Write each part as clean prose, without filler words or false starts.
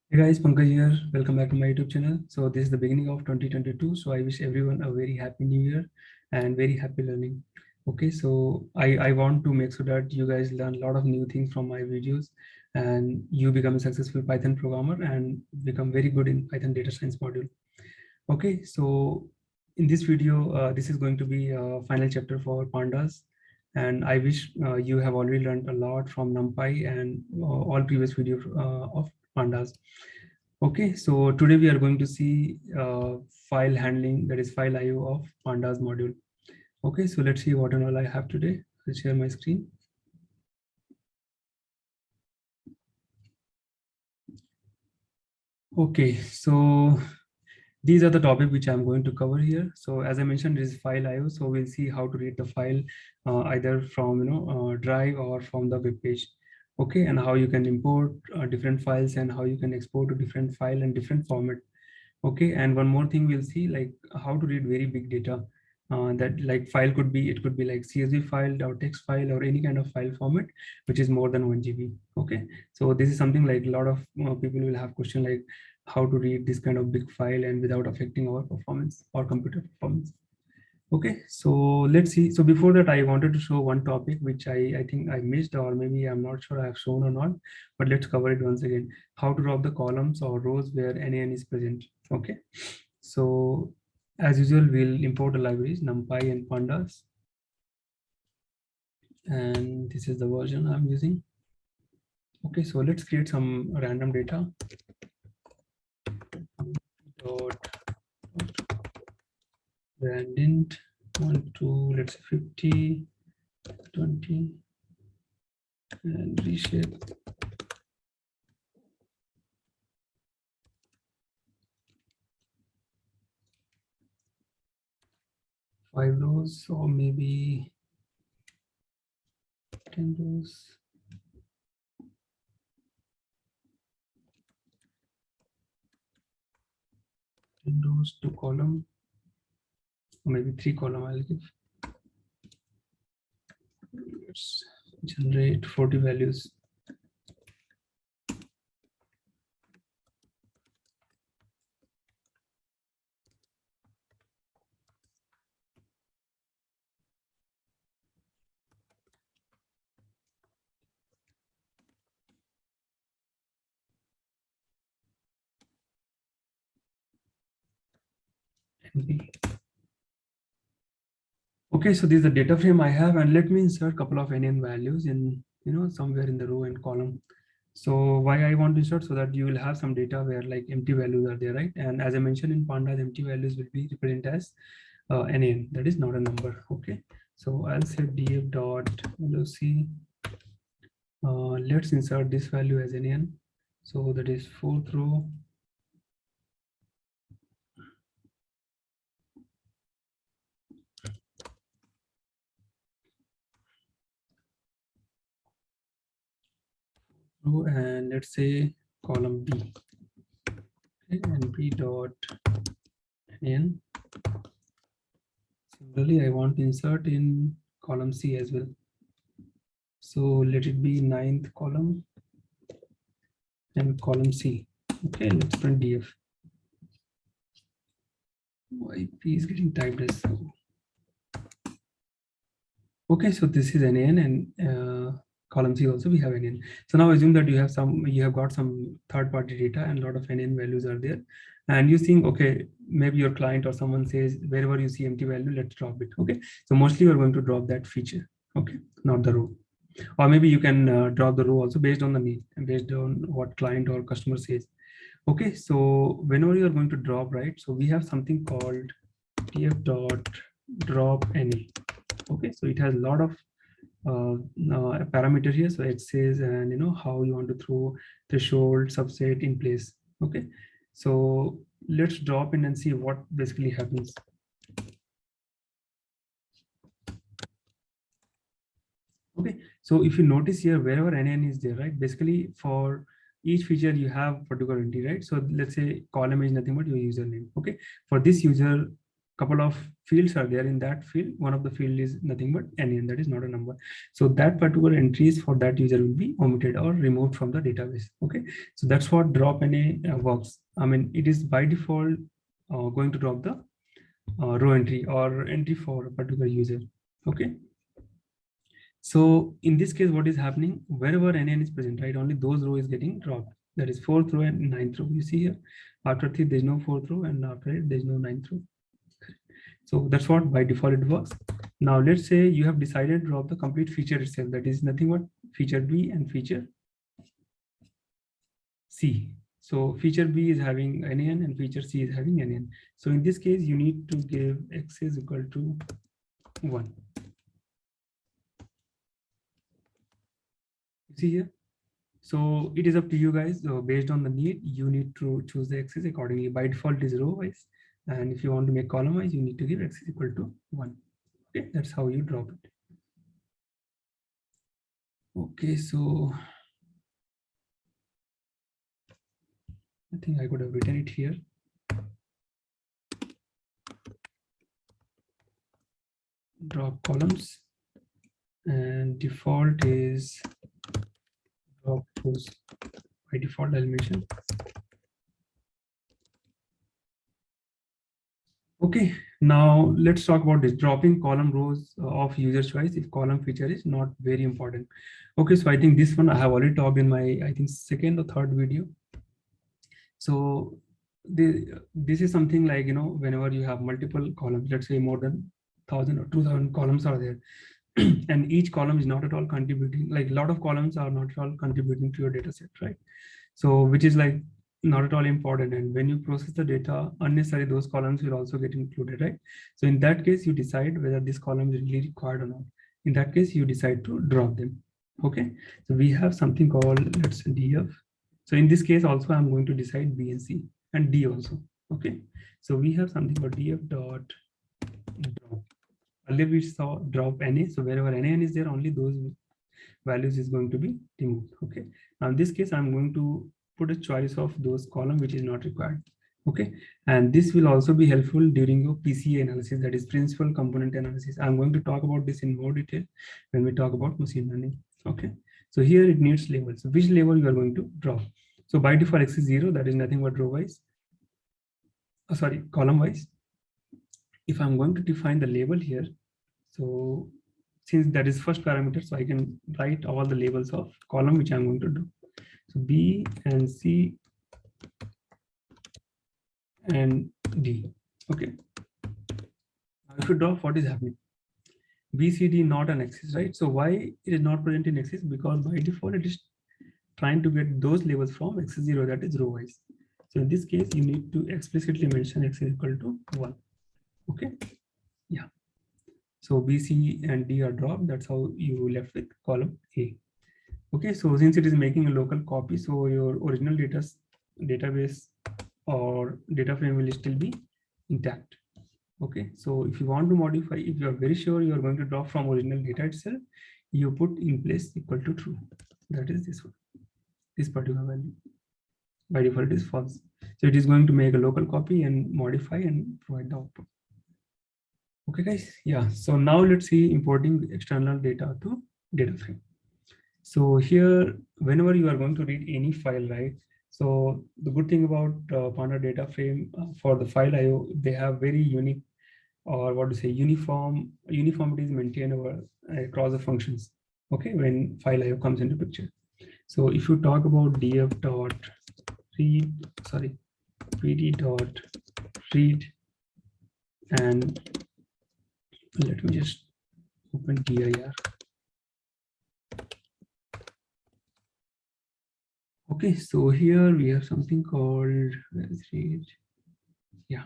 Hey guys, Pankaj here. Welcome back to my YouTube channel. So this is the beginning of 2022. So I wish everyone a very happy new year and very happy learning. Okay, so I want to make sure that you guys learn a lot of new things from my videos and you become a successful Python programmer and become very good in Python data science module. Okay, so in this video, this is going to be a final chapter for pandas. And I wish you have already learned a lot from NumPy and all previous videos of pandas. Okay, so today we are going to see file handling, that is file IO of pandas module. Okay, so let's see what and all I have today. I'll share my screen. Okay, so these are the topic which I'm going to cover here. So as I mentioned, this is file IO. So we'll see how to read the file either from drive or from the web page. Okay, and how you can import different files and how you can export to different file and different format. Okay, and one more thing we'll see, like how to read very big data. That like file could be, it could be like CSV file or text file or any kind of file format which is more than 1 GB. Okay, so this is something like a lot of people will have question like how to read this kind of big file and without affecting our performance or computer performance. Okay, so let's see. So before that, I wanted to show one topic which I think I missed, or maybe I'm not sure I have shown or not, but let's cover it once again. How to drop the columns or rows where NaN is present. Okay, so as usual, we'll import the libraries NumPy and Pandas, and this is the version I'm using. Okay, so let's create some random data. Dot randint 1 2, let's say 50, 20, and reshape. 5 rows or maybe 10 rows. 10 rows, 2 column, or maybe 3 column I'll give. Let's generate 40 values. NB. Okay, so this is the data frame I have, and let me insert a couple of NaN values in, somewhere in the row and column. So why I want to insert, so that you will have some data where like empty values are there, right? And as I mentioned in pandas, empty values will be represented as NaN, that is not a number. Okay, so I'll say df dot loc. Let's insert this value as NaN. So that is 4th row. And let's say column B. Okay, and B dot N. Similarly, I want to insert in column C as well. So let it be 9th column and column C. Okay, let's print df. IP is getting typed as so. Okay, so this is NaN, and column C also we have NaN. So now assume that you have got some third-party data and a lot of NaN values are there, and you think, okay, maybe your client or someone says wherever you see empty value, let's drop it. Okay, so mostly you're going to drop that feature. Okay, not the row, or maybe you can drop the row also based on the need and based on what client or customer says. Okay, so whenever you're going to drop, right? So we have something called tf dot drop any. Okay, so it has a lot of parameter here. So it says, and how you want to throw threshold subset in place. Okay, so let's drop in and see what basically happens. Okay, so if you notice here, wherever NaN is there, right, basically for each feature you have particular entity, right? So let's say column is nothing but your username. Okay, for this user, couple of fields are there in that field. One of the field is nothing but NaN, that is not a number. So that particular entries for that user will be omitted or removed from the database. Okay, so that's what drop NA works. I mean, it is by default going to drop the row entry or entry for a particular user. Okay, so in this case, what is happening, wherever NaN is present, right, only those row is getting dropped. That is 4th row and 9th row. You see here, after 3 there's no 4th row, and after it there's no 9th row. So that's what by default it works. Now let's say you have decided to drop the complete feature itself. That is nothing but feature B and feature C. So feature B is having NaN and feature C is having NaN. So in this case, you need to give X is equal to 1. See here. So it is up to you guys. Based on the need, you need to choose the axis accordingly. By default is row wise, and if you want to make column wise, you need to give X is equal to 1. Okay, that's how you drop it. Okay, so I think I could have written it here. Drop columns, and default is drop rows. By default, I'll mention. Okay, now let's talk about this dropping column rows of user choice if column feature is not very important. Okay, so I think this one I have already talked in my, I think, second or third video. So this is something like, you know, whenever you have multiple columns, let's say more than 1,000 or 2,000 columns are there, and each column is not at all contributing, like a lot of columns are not at all contributing to your data set, right? So which is like not at all important, and when you process the data unnecessary, those columns will also get included, right? So in that case, you decide whether this column is really required or not. In that case, you decide to drop them. Okay, so we have something called, let's df. So in this case also, I'm going to decide B and C and D also. Okay, so we have something called df dot drop. Earlier we saw drop NA, so wherever NaN is there, only those values is going to be removed. Okay, now in this case, I'm going to put a choice of those column which is not required. Okay, and this will also be helpful during your PCA analysis, that is principal component analysis. I'm going to talk about this in more detail when we talk about machine learning. Okay, so here it needs labels. So which label you are going to drop? So by default X is 0, that is nothing but row wise, sorry, column wise. If I'm going to define the label here, so since that is first parameter, so I can write all the labels of column which I'm going to do. So B and C and D. Okay. Now if you drop, what is happening? B, C, D not an axis, right? So why it is not present in axis? Because by default it is trying to get those labels from X is 0, that is row wise. So in this case, you need to explicitly mention X is equal to 1. Okay. Yeah. So B, C, and D are dropped. That's how you left with column A. Okay, so since it is making a local copy, so your original database or data frame will still be intact. Okay, so if you want to modify, if you are very sure you are going to drop from original data itself, you put in place equal to true. That is this one, this particular value. By default, it is false. So it is going to make a local copy and modify and provide the output. Okay, guys. Yeah. So now let's see importing external data to data frame. So here, whenever you are going to read any file, right? So the good thing about Panda data frame for the file IO, they have very unique, or what to say, uniformity is maintained across the functions. Okay, when file IO comes into picture. So if you talk about df dot read, sorry, pd dot read, and let me just open dir. Okay, so here we have something called read. Yeah,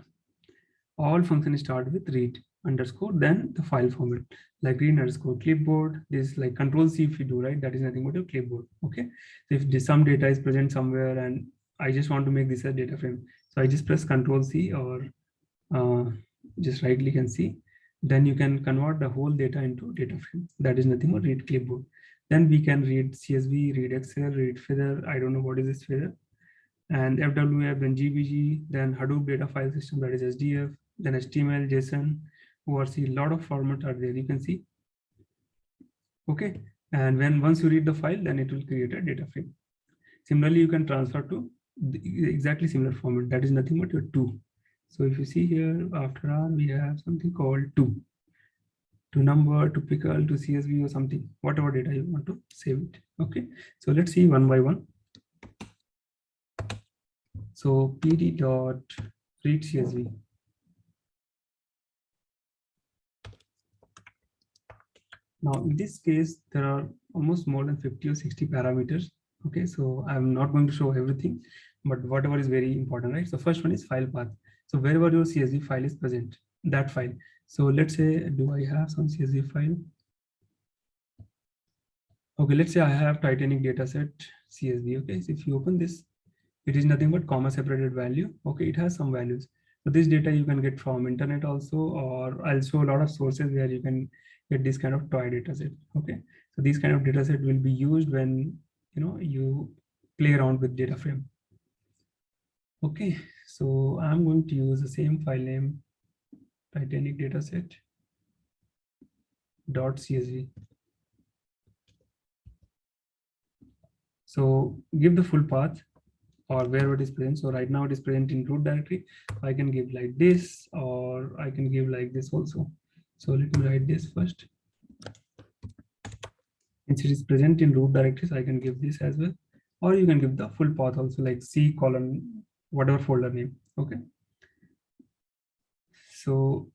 all functions start with read underscore, then the file format, like read underscore clipboard. This like control C if you do, right? That is nothing but a clipboard. Okay, so if some data is present somewhere and I just want to make this a data frame, so I just press control C or just right click and see. Then you can convert the whole data into data frame. That is nothing but read clipboard. Then we can read CSV, read Excel, read Feather. I don't know what is this Feather. And FWF, then GBG, then Hadoop data file system, that is SDF, then HTML, JSON, ORC, a lot of formats are there, you can see. Okay, and once you read the file, then it will create a data frame. Similarly, you can transfer to exactly similar format, that is nothing but your to. So if you see here, after R, we have something called to number, to pickle, to CSV or something, whatever data you want to save it. Okay, so let's see one by one. So pd dot read CSV. Now in this case, there are almost more than 50 or 60 parameters. Okay, so I'm not going to show everything, but whatever is very important, right? So first one is file path. So wherever your CSV file is present, that file. So let's say, do I have some CSV file? Okay, let's say I have Titanic dataset CSV. Okay, so if you open this, it is nothing but comma separated value. Okay, it has some values. So this data you can get from internet also, or also a lot of sources where you can get this kind of toy data set. Okay, so these kind of data set will be used when you play around with data frame. Okay, so I'm going to use the same file name, Titanic dataset .csv. So give the full path or wherever it is present. So right now it is present in root directory. I can give like this, or I can give like this also. So let me write this first. Since it is present in root directory, so I can give this as well, or you can give the full path also, like C colon whatever folder name. Okay, so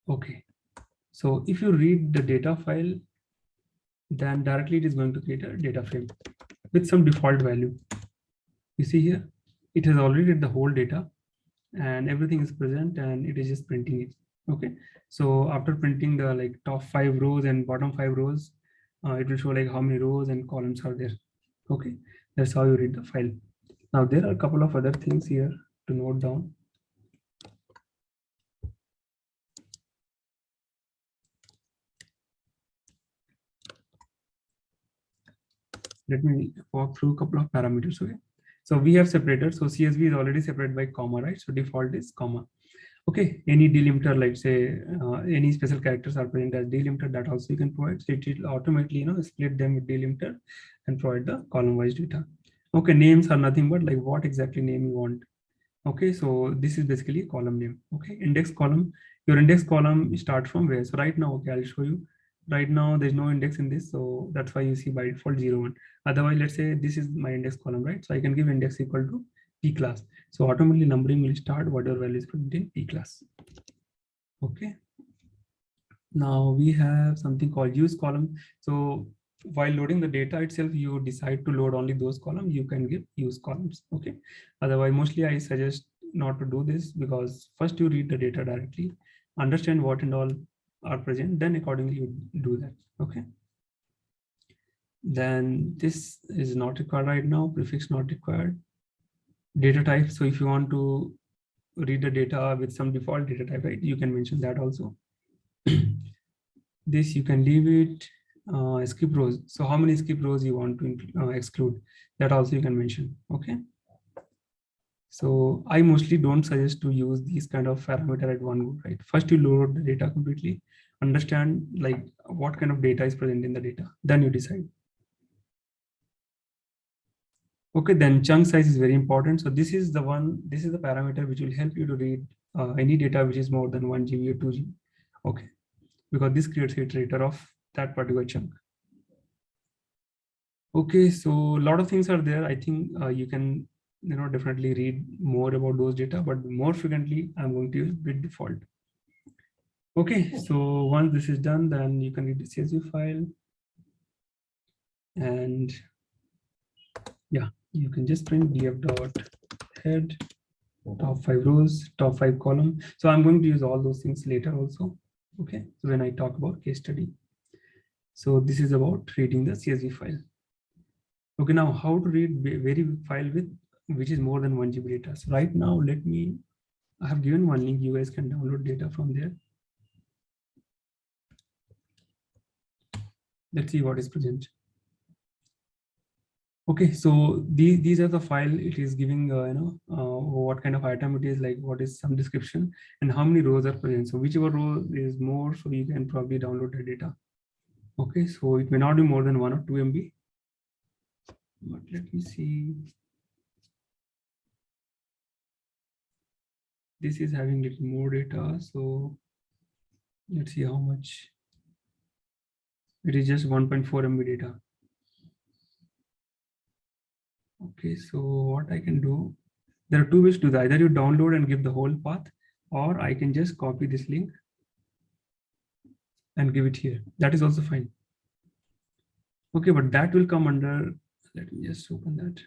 okay, so if you read the data file, then directly it is going to create a data frame with some default value. You see here, it has already read the whole data and everything is present, and it is just printing it. Okay, so after printing the like top 5 rows and bottom 5 rows, it will show like how many rows and columns are there. Okay, that's how you read the file. Now there are a couple of other things here to note down. Let me walk through a couple of parameters. Okay, so we have separated. So CSV is already separated by comma, right? So default is comma. Okay, any delimiter, like say any special characters are present as delimiter, that also you can provide. So it will automatically split them with delimiter and provide the column wise data. Okay, names are nothing but like what exactly name you want. Okay, so this is basically a column name. Okay, index column, your index column starts from where? So right now, okay, I'll show you. Right now there's no index in this, so that's why you see by default 0 1. Otherwise, let's say this is my index column, right? So I can give index equal to p class. So automatically numbering will start whatever value is put in p class. Okay, now we have something called use column. So while loading the data itself, you decide to load only those columns, you can give use columns. Okay, otherwise mostly I suggest not to do this, because first you read the data directly, understand what and all are present, then accordingly you do that. Okay, then this is not required right now, prefix not required. Data type, so if you want to read the data with some default data type, right, you can mention that also. This you can leave it. Skip rows, so how many skip rows you want to exclude, that also you can mention. Okay, so I mostly don't suggest to use these kind of parameter at one go, right? First you load the data completely, understand like what kind of data is present in the data, then you decide. Okay, then chunk size is very important. So this is the parameter which will help you to read any data which is more than 1 GB or 2 GB. Okay, because this creates a iterator of that particular chunk. Okay, so a lot of things are there. I think you can definitely read more about those data, but more frequently I'm going to use bit default. Okay, so once this is done, then you can read the CSV file, and yeah, you can just print df.head top 5 rows, top 5 column. So I'm going to use all those things later also. Okay, so when I talk about case study. So this is about reading the CSV file. Okay, now how to read very file with which is more than 1 GB data. So right now, I have given one link. You guys can download data from there. Let's see what is present. Okay, so these are the file. It is giving what kind of item it is, like what is some description and how many rows are present. So whichever row is more, so you can probably download the data. Okay, so it may not be more than 1 or 2 MB, but let me see. This is having little more data, so let's see how much. It is just 1.4 MB data. Okay, so what I can do, there are two ways to do that. Either you download and give the whole path, or I can just copy this link and give it here. That is also fine. Okay, but that will come under, let me just open that.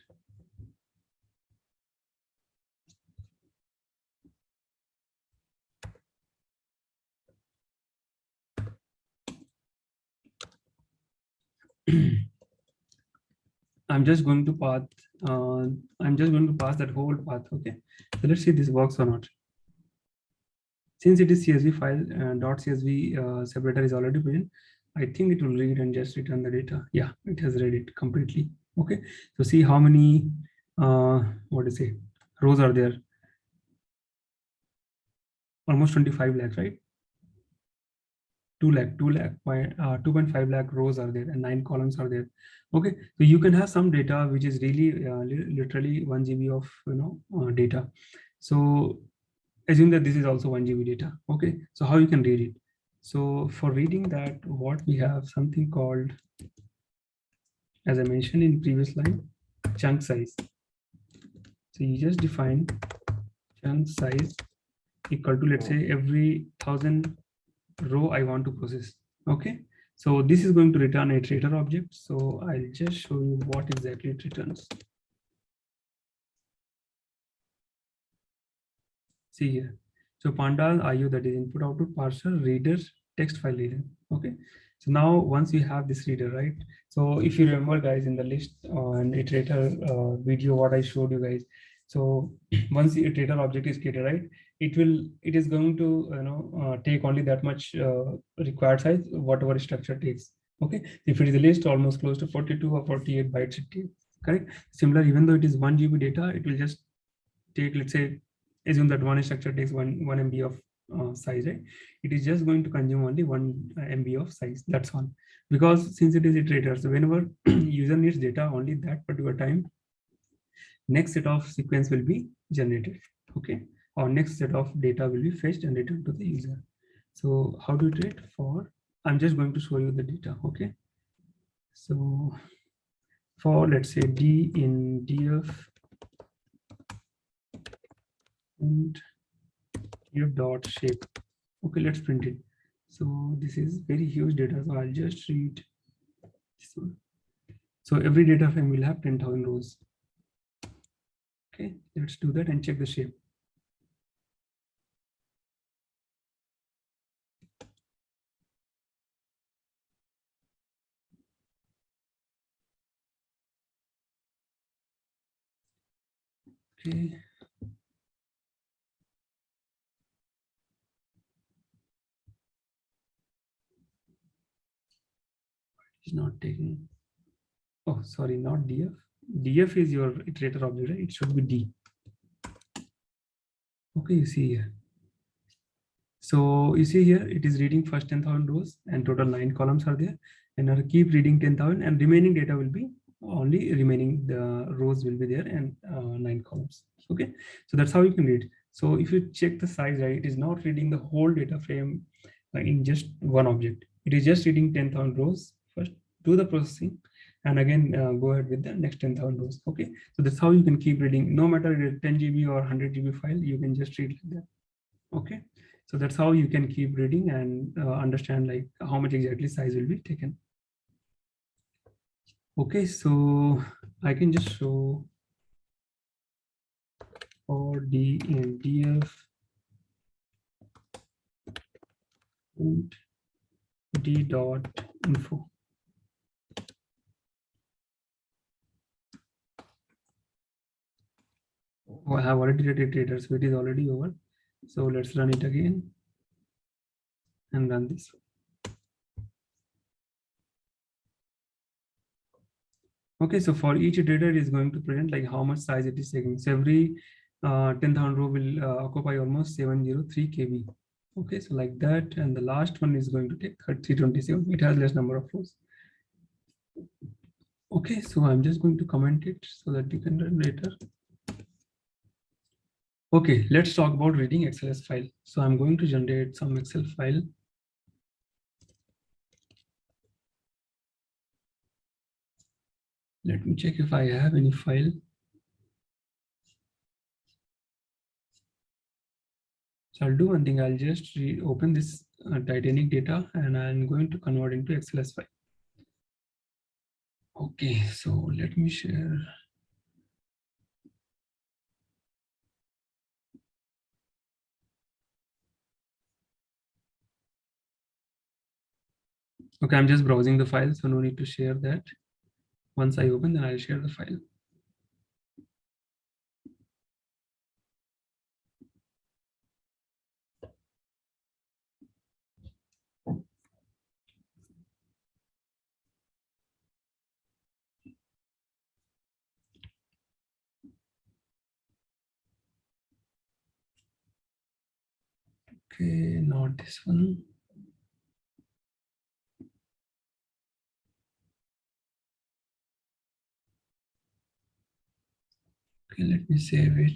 I'm just going to pass that whole path. Okay, so let's see if this works or not. Since it is CSV file, .csv separator is already present, I think it will read and just return the data. Yeah, it has read it completely. Okay, so see how many what to say rows are there. Almost 25 lakhs, right? 2.5 lakh rows are there and 9 columns are there. Okay, so you can have some data which is really literally 1 GB of data. So assume that this is also 1 GB data. Okay, so how you can read it? So for reading that, what we have something called, as I mentioned in previous line, chunk size. So you just define chunk size equal to, let's say, every 1000 row I want to process. Okay, so this is going to return a iterator object. So I'll just show you what exactly it returns. See here. So pandas IO, that is input output parser reader text file reader. Okay, so now once you have this reader, right? So if you remember guys, in the list and iterator video what I showed you guys, so once the iterator object is created, right, it is going to take only that much required size whatever structure takes. Okay, if it is a list almost close to 42 or 48 bytes it takes, correct? Similar, even though it is 1 GB data, it will just take, let's say, assume that one structure takes 1 MB of size, right? It is just going to consume only 1 MB of size. That's all. Because since it is iterator, so whenever user needs data, only that particular time, next set of sequence will be generated. Okay, or next set of data will be fetched and returned to the user. So how to iterate for? I'm just going to show you the data. Okay, so for, let's say, D in df and df dot shape. Okay, let's print it. So this is very huge data, so I'll just read this one. So every data frame will have 10,000 rows. Okay, let's do that and check the shape. Okay. It's not taking. Oh, sorry, not df. Df is your iterator object, right? It should be D. Okay, you see here. So you see here, it is reading first 10,000 rows and total 9 columns are there. And I'll keep reading 10,000 and remaining data will be only remaining, the rows will be there and 9 columns. Okay, so that's how you can read. So if you check the size, right, it is not reading the whole data frame in just one object. It is just reading 10,000 rows first, do the processing, and again go ahead with the next 10,000 rows. Okay, so that's how you can keep reading. No matter it is 10 GB or 100 GB file, you can just read like that. Okay, so that's how you can keep reading and understand like how much exactly size will be taken. Okay, so I can just show for D in df and d dot info. Oh, I have already read it, so it is already over. So let's run it again and run this. Okay, so for each data, it is going to present like how much size it is taking. So every 10,000 row will occupy almost 703 KB. Okay, so like that, and the last one is going to take 327. It has less number of rows. Okay, so I'm just going to comment it so that you can run later. Okay, let's talk about reading XLS file. So I'm going to generate some Excel file. Let me check if I have any file. So I'll do one thing. I'll just open this Titanic data and I'm going to convert into XLS file. Okay, so let me share. Okay, I'm just browsing the file, so no need to share that. Once I open, then I'll share the file. Okay, not this one. Okay, let me save it.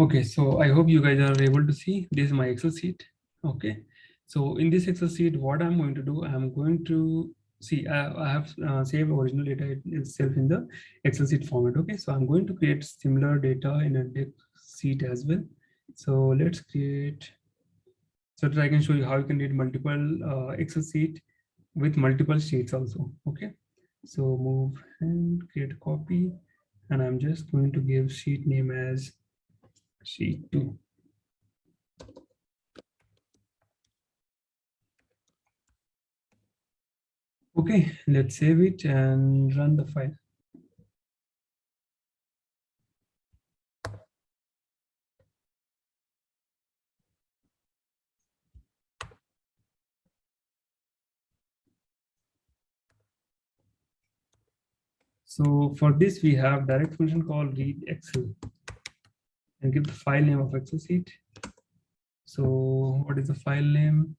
Okay, so I hope you guys are able to see this is my Excel sheet. Okay, so in this Excel sheet, what I'm going to do, I'm going to see, I have saved original data itself in the Excel sheet format. Okay, so I'm going to create similar data in a Excel sheet as well. So let's create, so that I can show you how you can read multiple Excel sheet with multiple sheets also. Okay, so move and create a copy, and I'm just going to give sheet name as sheet 2. Okay, let's save it and run the file. So for this, we have direct function called read Excel and give the file name of Excel sheet. So what is the file name?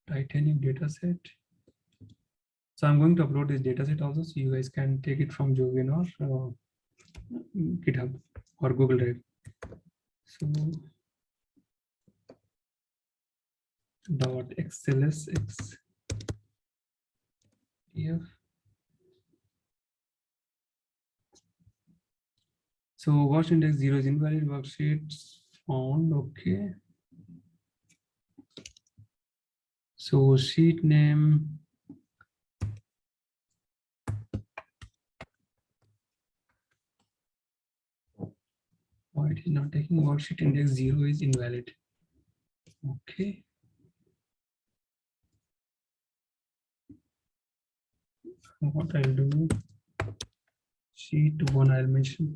Titanic dataset. So I'm going to upload this dataset also, so you guys can take it from Jovian or GitHub or Google Drive. So dot xlsx df. So watch index 0 is invalid, worksheets found. Okay. So sheet name. Why it is not taking worksheet index 0 is invalid. Okay. What I'll do, sheet 1 I'll mention.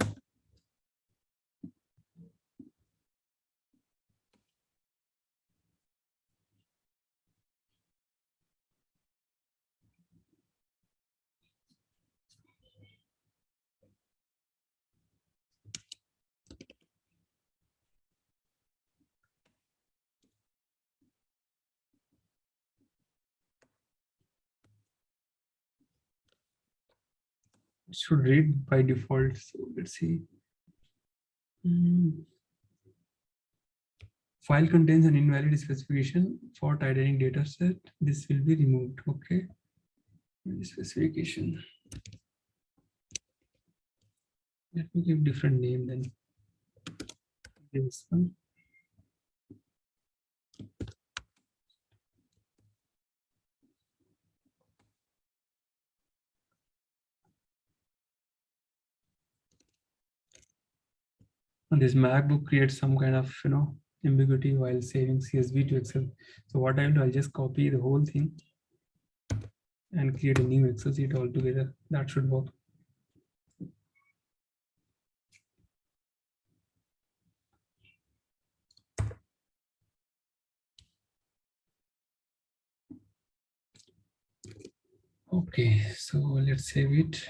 It should read by default. So let's see. File contains an invalid specification for Titanic dataset. This will be removed. Okay. Specification. Let me give different name then. This one. And this MacBook creates some kind of ambiguity while saving CSV to Excel. So what I'll do, I'll just copy the whole thing and create a new Excel sheet altogether. That should work. Okay, so let's save it.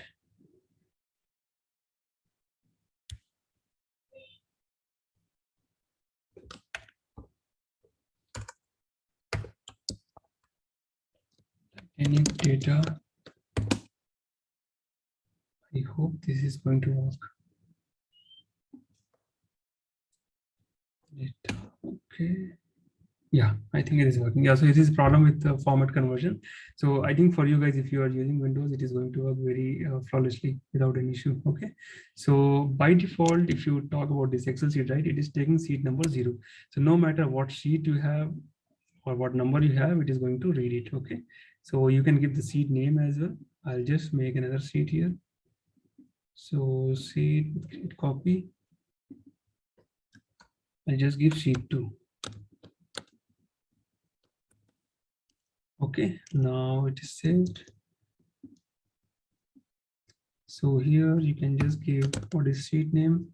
Any data. I hope this is going to work. Data. Okay. Yeah, I think it is working. Yeah, so it is a problem with the format conversion. So I think for you guys, if you are using Windows, it is going to work very flawlessly without any issue. Okay. So by default, if you talk about this Excel sheet, right, it is taking sheet number 0. So no matter what sheet you have or what number you have, it is going to read it. Okay. So you can give the sheet name as well. I'll just make another sheet here. So sheet copy. I'll just give sheet 2. Okay, now it is saved. So here you can just give what is sheet name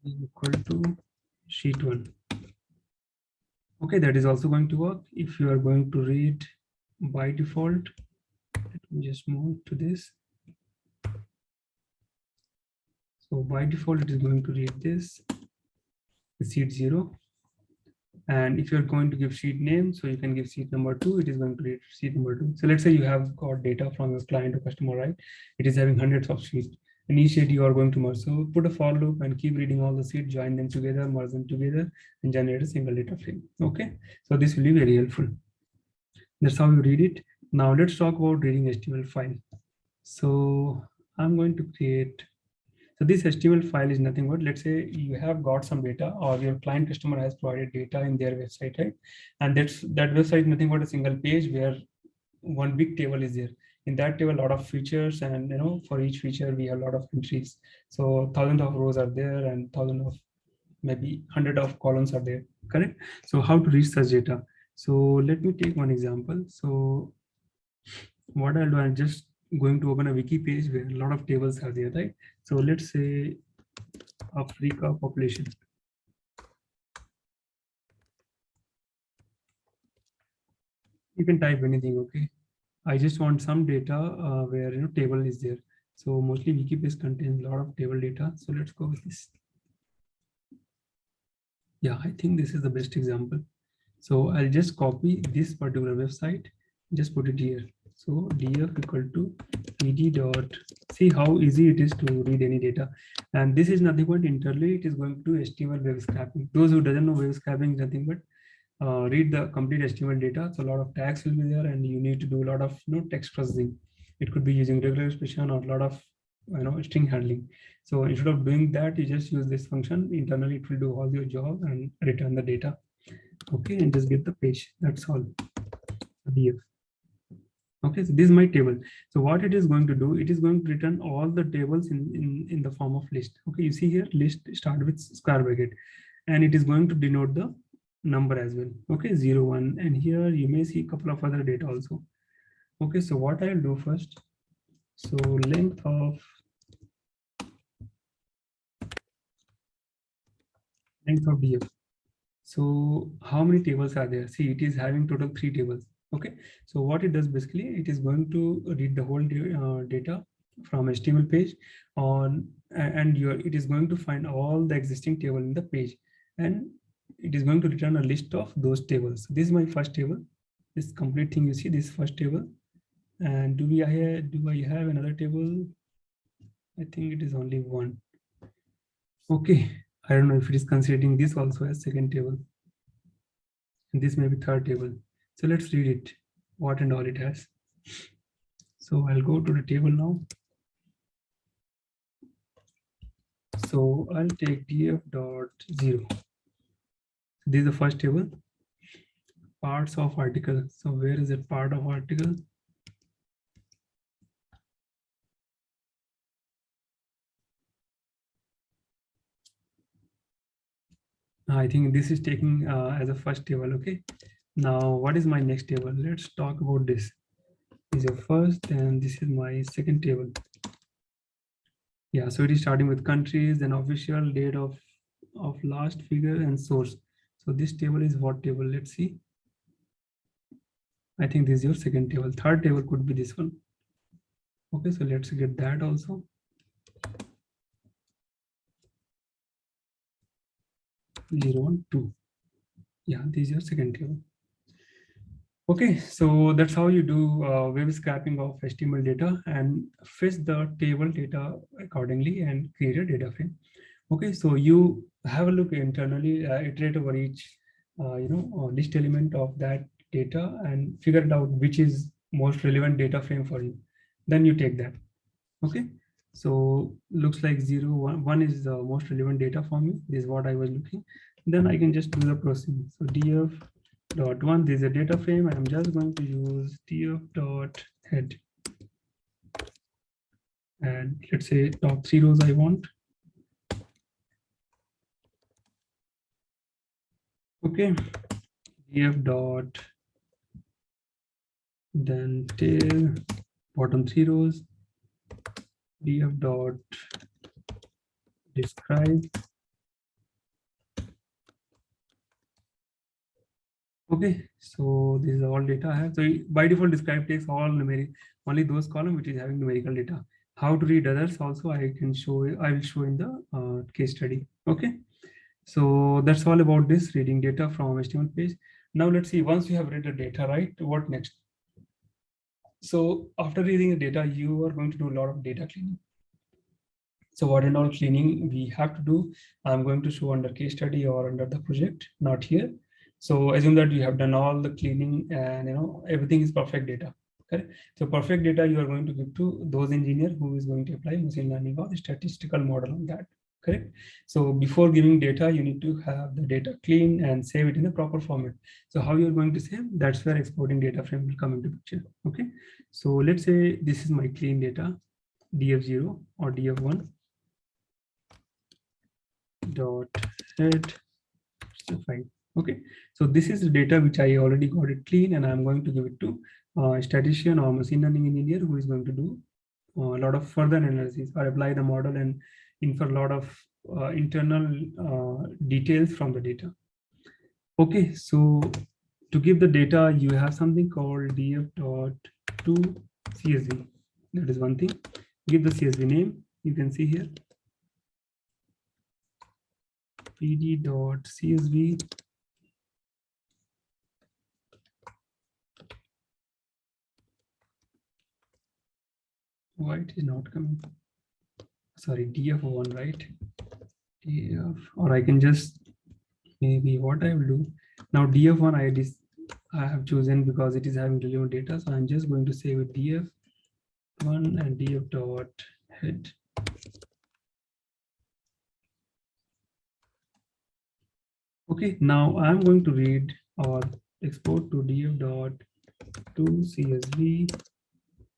equal to sheet 1. Okay, that is also going to work. If you are going to read by default, let me just move to this. So by default, it is going to read this sheet 0. And if you're going to give sheet name, so you can give sheet number 2, it is going to read sheet number 2. So let's say you have got data from your client or customer, right? It is having hundreds of sheets. And each sheet you are going to merge. So put a for loop and keep reading all the sheets, join them together, merge them together, and generate a single data frame. Okay. So this will be very helpful. That's how you read it. Now let's talk about reading HTML file. So I'm going to create. So this HTML file is nothing but, let's say you have got some data or your client customer has provided data in their website, right? And that website is nothing but a single page where one big table is there. In that table, a lot of features, and for each feature we have a lot of entries. So thousands of rows are there and thousands of, maybe hundred of columns are there, correct? So how to read such data? So let me take one example. So what I'll do, I'm just going to open a wiki page where a lot of tables are there, right? So let's say Africa population. You can type anything, okay? I just want some data where table is there. So mostly wiki page contains a lot of table data. So let's go with this. Yeah, I think this is the best example. So I'll just copy this particular website, just put it here. So df equal to ed dot, see how easy it is to read any data. And this is nothing but internally it is going to HTML web scraping. Those who doesn't know web scraping is nothing but read the complete HTML data. So a lot of tags will be there and you need to do a lot of text processing. It could be using regular expression or a lot of string handling. So instead of doing that, you just use this function. Internally, it will do all your job and return the data. Okay, and just get the page. That's all. DF. Okay, so this is my table. So what it is going to do, it is going to return all the tables in the form of list. Okay, you see here, list start with square bracket, and it is going to denote the number as well. Okay, 0, 1, and here you may see a couple of other data also. Okay, so what I'll do first, so length of DF. So how many tables are there? See, it is having total 3 tables. Okay, so what it does basically, it is going to read the whole data from HTML page on, and it is going to find all the existing table in the page, and it is going to return a list of those tables. This is my first table. This complete thing you see, this first table. And do I have another table? I think it is only one. Okay, I don't know if it is considering this also as second table. And this may be third table. So let's read it, what and all it has. So I'll go to the table now. So I'll take df.0. This is the first table. Parts of article. So where is it, part of article? I think this is taking as a first table. Okay. Now, what is my next table? Let's talk about this. This is your first, and this is my second table. Yeah, so it is starting with countries, then official date of last figure and source. So this table is what table? Let's see. I think this is your second table. Third table could be this one. Okay, so let's get that also. 0, 1, 2. Yeah, this is your second table. Okay, so that's how you do web scraping of HTML data and fetch the table data accordingly and create a data frame. Okay, so you have a look internally, iterate over each, list element of that data and figure it out which is most relevant data frame for you. Then you take that. Okay, so looks like 0, 1, 1 is the most relevant data for me. This is what I was looking. Then I can just do the processing. So df dot one, this is a data frame, and I'm just going to use df dot head. And let's say top 3 rows I want. Okay, df dot then tail bottom 3 rows, df dot describe. Okay, so this is all data I have. So by default, describe takes all numeric, only those columns which is having numerical data. How to read others also I can show. I will show in the case study. Okay, so that's all about this reading data from HTML page. Now let's see. Once you have read the data, right? What next? So after reading the data, you are going to do a lot of data cleaning. So what and all cleaning we have to do, I'm going to show under case study or under the project, not here. So assume that you have done all the cleaning and everything is perfect data. Okay. So perfect data you are going to give to those engineer who is going to apply machine learning or statistical model on that. Correct. So before giving data, you need to have the data clean and save it in a proper format. So how you're going to save? That's where exporting data frame will come into picture. Okay. So let's say this is my clean data, df0 or df1 dot head file. Okay, so this is the data which I already got it clean, and I'm going to give it to a statistician or machine learning engineer who is going to do a lot of further analysis or apply the model and infer a lot of internal details from the data. Okay, so to give the data, you have something called df.toCSV. That is one thing. Give the CSV name. You can see here pd.csv. Why it is not coming? Sorry, df1, right? df, or I can just maybe what I will do now. Df1 I have chosen because it is having relevant data, so I'm just going to save it df1 and df dot head. Okay, now I'm going to read or export to df.toCSV.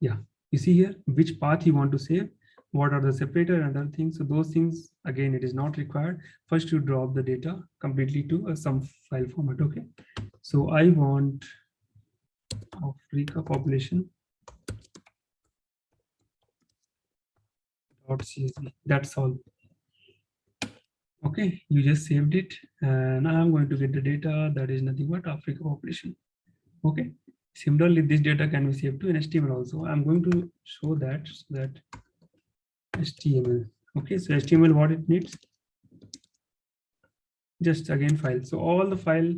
Yeah, you see here which path you want to save, what are the separator and other things. So those things, again, it is not required. First, you drop the data completely to some file format. Okay, so I want Africa population .csv. That's all. Okay, you just saved it, and I'm going to get the data that is nothing but Africa population. Okay, similarly, this data can be saved to an HTML also. I'm going to show that HTML. Okay, so HTML, what it needs, just again file. So all the file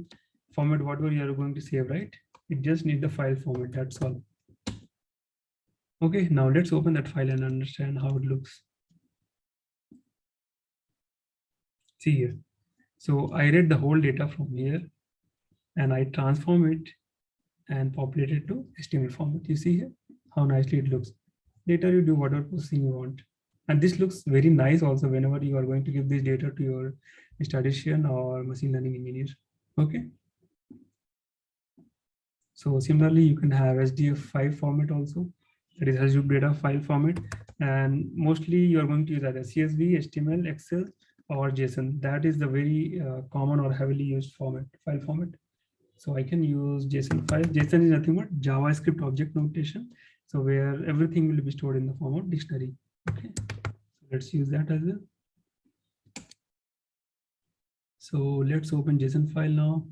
format, whatever you are going to save, right? It just need the file format. That's all. Okay, now let's open that file and understand how it looks. See here. So I read the whole data from here and I transform it and populate it to HTML format. You see here how nicely it looks. Later you do whatever processing you want. And this looks very nice also whenever you are going to give this data to your statistician or machine learning engineer. Okay. So similarly, you can have HDF5 format also. That is Hadoop data file format. And mostly you are going to use either CSV, HTML, Excel, or JSON. That is the very common or heavily used format, file format. So I can use JSON file. JSON is nothing but JavaScript object notation. So where everything will be stored in the form of dictionary. Okay, so let's use that as well. So let's open JSON file now.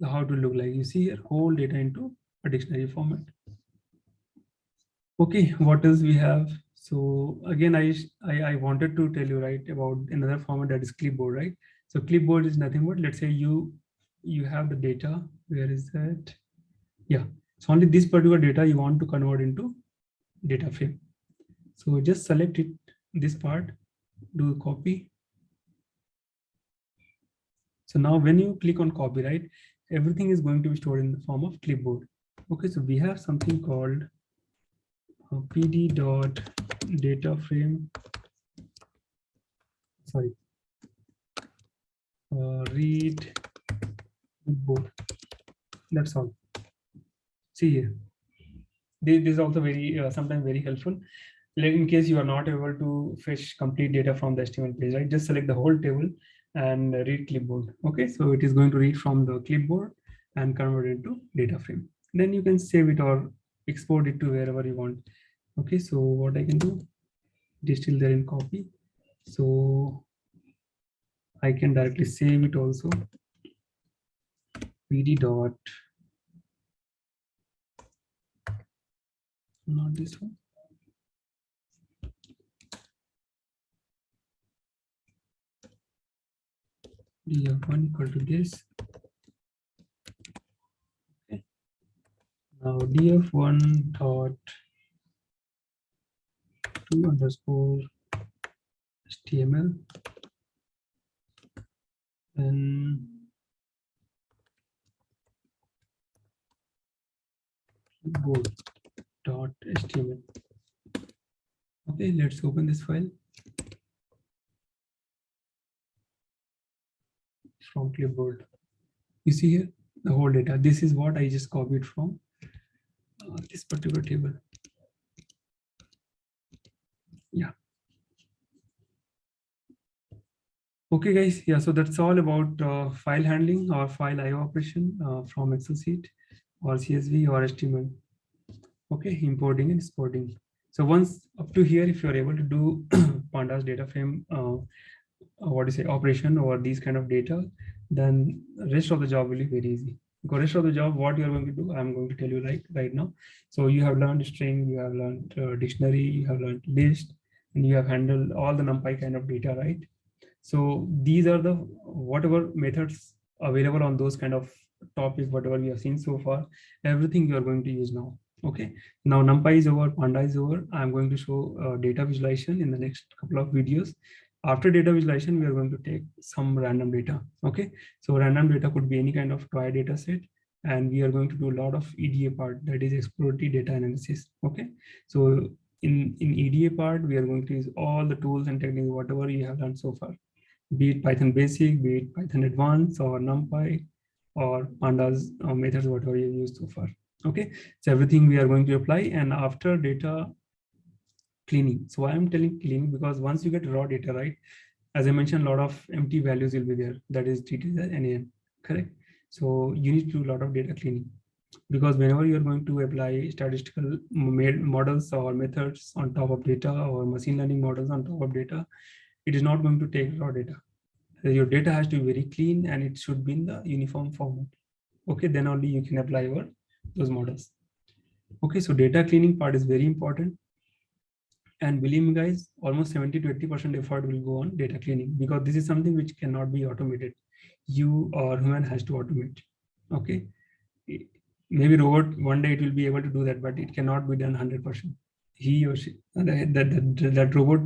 How to look like, you see here, whole data into a dictionary format. Okay, what else we have? So again, I wanted to tell you right about another format, that is clipboard, right? So clipboard is nothing but, let's say you have the data. Where is that? Yeah, so only this particular data you want to convert into data frame. So just select it, this part, do copy. So now when you click on copy, right, everything is going to be stored in the form of clipboard. Okay, so we have something called pd.data frame, sorry, read clipboard. That's all. See here, this is also very sometimes very helpful. Like in case you are not able to fetch complete data from the HTML page, right, just select the whole table and read clipboard. Okay, so it is going to read from the clipboard and convert it into data frame. Then you can save it or export it to wherever you want. Okay, so what I can do, it is still there in copy, so I can directly save it also. pd dot, not this one, df1 equal to this. Okay, now df1 dot to underscore HTML and clipboard.html. Okay, let's open this file from clipboard. You see here the whole data. This is what I just copied from this particular table. Yeah. Okay, guys. Yeah, so that's all about file handling or file IO operation from Excel sheet or CSV or HTML. Okay, importing and exporting. So once up to here, if you're able to do pandas data frame, what do you say, operation over these kind of data, then rest of the job will be very easy. Because rest of the job, what you are going to do, I'm going to tell you right now. So you have learned string, you have learned dictionary, you have learned list, and you have handled all the NumPy kind of data, right? So these are the whatever methods available on those kind of topics, whatever we have seen so far, everything you are going to use now. Okay, now NumPy is over, Panda is over. I'm going to show data visualization in the next couple of videos. After data visualization, we are going to take some random data. Okay, so random data could be any kind of toy data set, and we are going to do a lot of EDA part, that is exploratory data analysis. Okay, so in EDA part, we are going to use all the tools and techniques, whatever you have learned so far, be it Python basic, be it Python advanced or NumPy or pandas methods, whatever you used so far. Okay, so everything we are going to apply. And after data cleaning, so I am telling cleaning because once you get raw data, right, as I mentioned, a lot of empty values will be there, that is treated as NaN, correct? So you need to do a lot of data cleaning, because whenever you are going to apply statistical models or methods on top of data or machine learning models on top of data, it is not going to take raw data. Your data has to be very clean and it should be in the uniform format. Okay, then only you can apply those models. Okay, so data cleaning part is very important. And believe me guys, almost 70 to 80% effort will go on data cleaning, because this is something which cannot be automated. You or human has to automate. Okay, maybe robot one day it will be able to do that, but it cannot be done 100%. He or she, that robot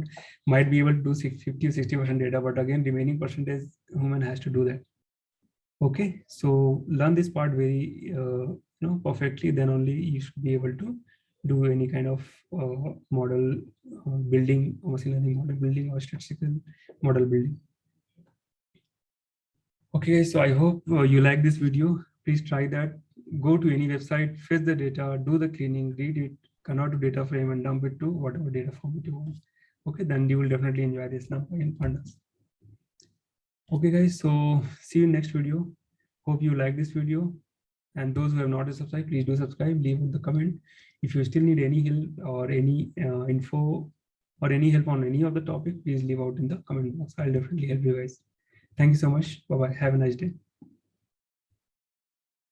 might be able to do 50 or 60% data, but again remaining percentage human has to do that. Okay, so learn this part very perfectly, then only you should be able to do any kind of model building, machine learning model building or statistical model building. Okay, so I hope you like this video. Please try that. Go to any website, fetch the data, do the cleaning, read it, convert to data frame and dump it to whatever data format you want. Okay, then you will definitely enjoy this NumPy and Pandas. Okay, guys, so see you in next video. Hope you like this video. And those who have not subscribed, please do subscribe, leave the comment. If you still need any help or any info or any help on any of the topic, please leave out in the comment box. I'll definitely help you guys. Thank you so much. Bye-bye. Have a nice day.